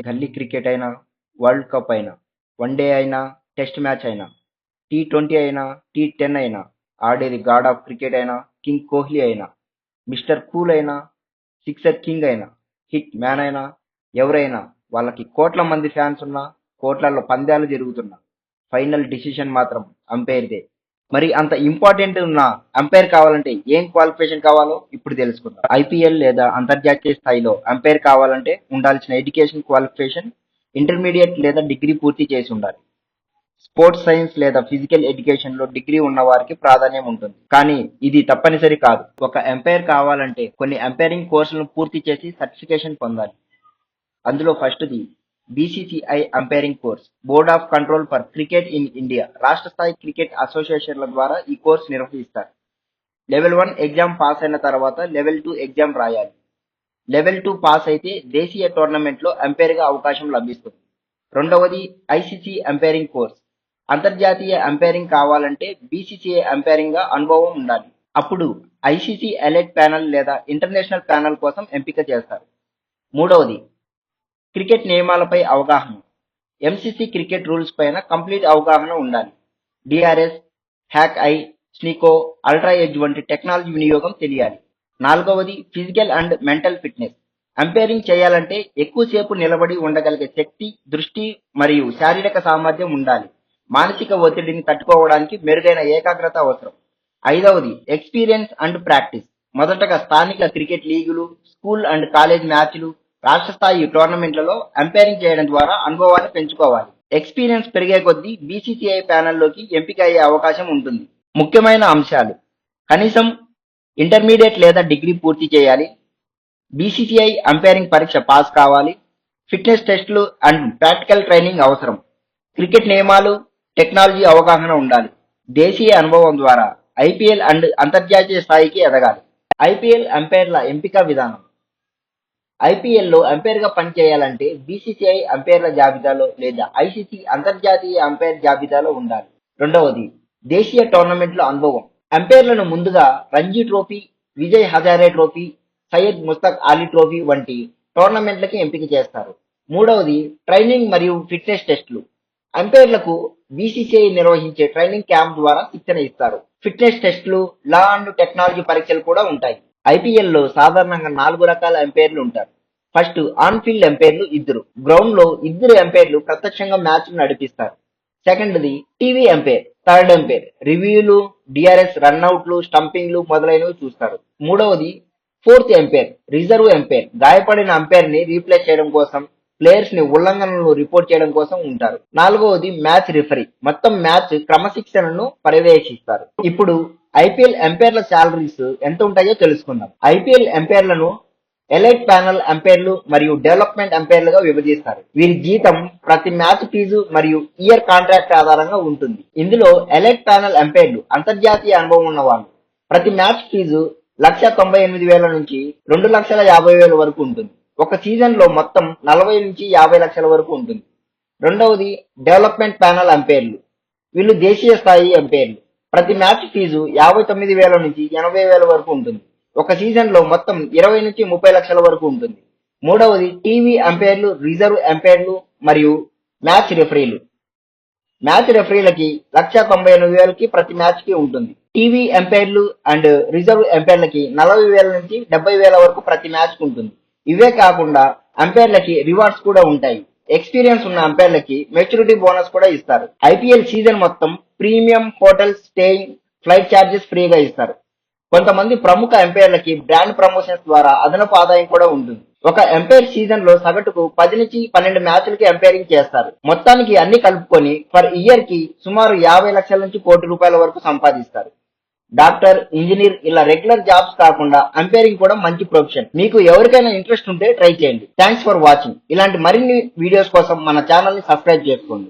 గల్లీ క్రికెట్ అయినా, world cup అయినా, వన్‌డే అయినా, టెస్ట్ మ్యాచ్ అయినా, టీ20 అయినా, టీ10 అయినా ఆడేది గాడ్ ఆఫ్ క్రికెట్ అయినా, కింగ్ కోహ్లీ అయినా, మిస్టర్ కూల్ అయినా, సిక్సర్ కింగ్ అయినా, హిట్ మ్యాన్ అయినా ఎవరైనా వాళ్ళకి కోట్ల మంది ఫ్యాన్స్ ఉన్నా, కోట్లల్లో పందాలు జరుగుతున్నా ఫైనల్ డిసిషన్ మాత్రం అంపైర్‌దే. మరి అంత ఇంపార్టెంట్ ఉన్న అంపైర్ కావాలంటే ఏం క్వాలిఫికేషన్ కావాలో ఇప్పుడు తెలుసుకుందాం. ఐపీఎల్ లేదా అంతర్జాతీయ స్థాయిలో అంపైర్ కావాలంటే ఉండాల్సిన ఎడ్యుకేషన్ క్వాలిఫికేషన్ ఇంటర్మీడియట్ లేదా డిగ్రీ పూర్తి చేసి ఉండాలి. స్పోర్ట్స్ సైన్స్ లేదా ఫిజికల్ ఎడ్యుకేషన్ లో డిగ్రీ ఉన్న వారికి ప్రాధాన్యం ఉంటుంది. కానీ ఇది తప్పనిసరి కాదు. ఒక అంపైర్ కావాలంటే కొన్ని అంపైరింగ్ కోర్సులను పూర్తి చేసి సర్టిఫికేషన్ పొందాలి. అందులో ఫస్ట్‌ది BCCI umpiring course, board of control for cricket in India. రాష్ట్ర స్థాయి క్రికెట్ అసోసియేషన్ల ద్వారా ఈ కోర్సు నిర్వహిస్తారు. లెవెల్ 1 ఎగ్జామ్ పాస్ అయిన తర్వాత లెవెల్ 2 ఎగ్జామ్ రాయాలి. లెవెల్ 2 పాస్ అయితే దేశీయ టోర్నమెంట్లో అంపైర్గా అవకాశం లభిస్తుంది. రెండవది ఐసీసీ అంపైరింగ్ కోర్స్. అంతర్జాతీయ అంపైరింగ్ కావాలంటే బీసీసీఐ అంపైరింగ్ గా అనుభవం ఉండాలి. అప్పుడు ఐసీసీ ఎలైట్ ప్యానెల్ లేదా ఇంటర్నేషనల్ ప్యానెల్ కోసం ఎంపిక చేస్తారు. మూడవది క్రికెట్ నియమాలపై అవగాహన. ఎంసీసీ క్రికెట్ రూల్స్ పైన కంప్లీట్ అవగాహన ఉండాలి. DRS, hawk eye, snicko, ultra edge వంటి టెక్నాలజీ వినియోగం తెలియాలి. నాలుగవది physical and mental fitness. Umpiring చేయాలంటే ఎక్కువసేపు నిలబడి ఉండగలిగే శక్తి, దృష్టి మరియు శారీరక సామర్థ్యం ఉండాలి. మానసిక ఒత్తిడిని తట్టుకోవడానికి మెరుగైన ఏకాగ్రత అవసరం. ఐదవది ఎక్స్పీరియన్స్ అండ్ ప్రాక్టీస్. మొదటగా స్థానిక క్రికెట్ లీగులు, స్కూల్ అండ్ కాలేజ్ మ్యాచ్లు, రాష్ట్ర స్థాయి టోర్నమెంట్లలో అంపైరింగ్ చేయడం ద్వారా అనుభవాన్ని పెంచుకోవాలి. ఎక్స్పీరియన్స్ పెరిగే కొద్దీ బీసీసీఐ ప్యానెల్లోకి ఎంపిక అయ్యే అవకాశం ఉంటుంది. ముఖ్యమైన అంశాలు: కనీసం ఇంటర్మీడియట్ లేదా డిగ్రీ పూర్తి చేయాలి. బీసీసీఐ అంపైరింగ్ పరీక్ష పాస్ కావాలి. ఫిట్నెస్ టెస్టులు అండ్ ప్రాక్టికల్ ట్రైనింగ్ అవసరం. క్రికెట్ నియమాలు, టెక్నాలజీ అవగాహన ఉండాలి. దేశీయ అనుభవం ద్వారా ఐపీఎల్ అండ్ అంతర్జాతీయ స్థాయికి ఎదగాలి. ఐపీఎల్ అంపైర్ల ఎంపిక విధానం. ఐపీఎల్లో అంపైర్గా పనిచేయాలంటే బీసీసీఐ అంపైర్ల జాబితాలో లేదా ఐసీసీ అంతర్జాతీయ అంపైర్ జాబితాలో ఉండాలి. రెండవది దేశీయ టోర్నమెంట్ల అనుభవం. అంపైర్లను ముందుగా Ranji trophy, Vijay Hazare trophy, Syed Mushtaq Ali trophy వంటి టోర్నమెంట్లకి ఎంపిక చేస్తారు. మూడవది ట్రైనింగ్ మరియు ఫిట్నెస్ టెస్టులు. అంపైర్లకు బీసీసీఐ నిర్వహించే ట్రైనింగ్ క్యాంప్ ద్వారా శిక్షణ ఇస్తారు. ఫిట్నెస్ టెస్టులు, లా అండ్ టెక్నాలజీ పరీక్షలు కూడా ఉంటాయి. ఐపీఎల్లో సాధారణంగా 4 రకాల అంపైర్లు ఉంటారు. ఫస్ట్ ఆన్ ఫీల్డ్ అంపైర్లు ఇద్దరు. గ్రౌండ్ లో ఇద్దరు అంపైర్లు ప్రత్యక్షంగా మ్యాచ్ నడిపిస్తారు. సెకండ్ది టీవీ అంపైర్. థర్డ్ అంపైర్ రివ్యూలు, డిఆర్ఎస్, రన్అట్లు, స్టంపింగ్లు మొదలైనవి చూస్తారు. మూడవది ఫోర్త్ అంపైర్, రిజర్వ్ అంపైర్. గాయపడిన అంపైర్ ని రీప్లేస్ చేయడం కోసం, ప్లేయర్స్ ని ఉల్లంఘనలను రిపోర్ట్ చేయడం కోసం ఉంటారు. నాలుగవది మ్యాచ్ రిఫరీ. మొత్తం మ్యాచ్ క్రమశిక్షణను పర్యవేక్షిస్తారు. ఇప్పుడు ఐపీఎల్ అంపైర్ల శాలరీస్ ఎంత ఉంటాయో తెలుసుకుందాం. ఐపీఎల్ అంపైర్లను ఎలైట్ ప్యానెల్ అంపైర్లు మరియు డెవలప్మెంట్ అంపైర్లుగా విభజిస్తారు. వీరి జీతం ప్రతి మ్యాచ్ ఫీజు మరియు ఇయర్ కాంట్రాక్ట్ ఆధారంగా ఉంటుంది. ఇందులో ఎలైట్ ప్యానెల్ అంపైర్లు అంతర్జాతీయ అనుభవం ఉన్న వాళ్ళు. ప్రతి మ్యాచ్ ఫీజు 1,98,000 నుంచి 2,50,000 వరకు ఉంటుంది. ఒక సీజన్ లో మొత్తం 40 నుంచి 50 లక్షల వరకు ఉంటుంది. రెండవది డెవలప్మెంట్ ప్యానెల్ అంపైర్లు. వీళ్ళు దేశీయ స్థాయి అంపైర్లు. ప్రతి మ్యాచ్ ఫీజు 59,000 నుంచి 80,000 వరకు ఉంటుంది. ఒక సీజన్ లో మొత్తం 20 నుంచి 30 లక్షల వరకు ఉంటుంది. మూడవది టీవీ అంపైర్లు, రిజర్వ్ అంపైర్లు మరియు మ్యాచ్ రెఫరీలు. మ్యాచ్ రెఫరీలకి 1,98,000కి ప్రతి మ్యాచ్ కి ఉంటుంది. టీవీ అంపైర్లు అండ్ రిజర్వ్ అంపైర్లకి 40,000 నుంచి 70,000 వరకు ప్రతి మ్యాచ్ కు ఉంటుంది. ఇవే కాకుండా అంపైర్లకి రివార్డ్స్ కూడా ఉంటాయి. ఎక్స్పీరియన్స్ ఉన్న అంపైర్లకి మెచ్యూరిటీ బోనస్ కూడా ఇస్తారు. ఐపీఎల్ సీజన్ మొత్తం premium, hotel staying, flight charges ఫ్రీగా ఇస్తారు. కొంతమంది ప్రముఖ అంపైర్లకి బ్రాండ్ ప్రమోషన్స్ ద్వారా అదనపు ఆదాయం కూడా ఉంటుంది. ఒక అంపైర్ సీజన్ లో సగటుకు 10 నుంచి 12 మ్యాచ్లకి అంపైరింగ్ చేస్తారు. మొత్తానికి అన్ని కలుపుకొని పర్ ఇయర్ కి సుమారు 50 లక్షల నుంచి ₹1,00,00,000 వరకు సంపాదిస్తారు. డాక్టర్, ఇంజనీర్ ఇలా రెగ్యులర్ జాబ్స్ కాకుండా అంపైరింగ్ కూడా మంచి ప్రొఫెషన్. మీకు ఎవరికైనా ఇంట్రెస్ట్ ఉంటే ట్రై చేయండి. Thanks for watching. ఇలాంటి మరిన్ని వీడియోస్ కోసం మన ఛానల్ ని సబ్స్క్రైబ్ చేసుకోండి.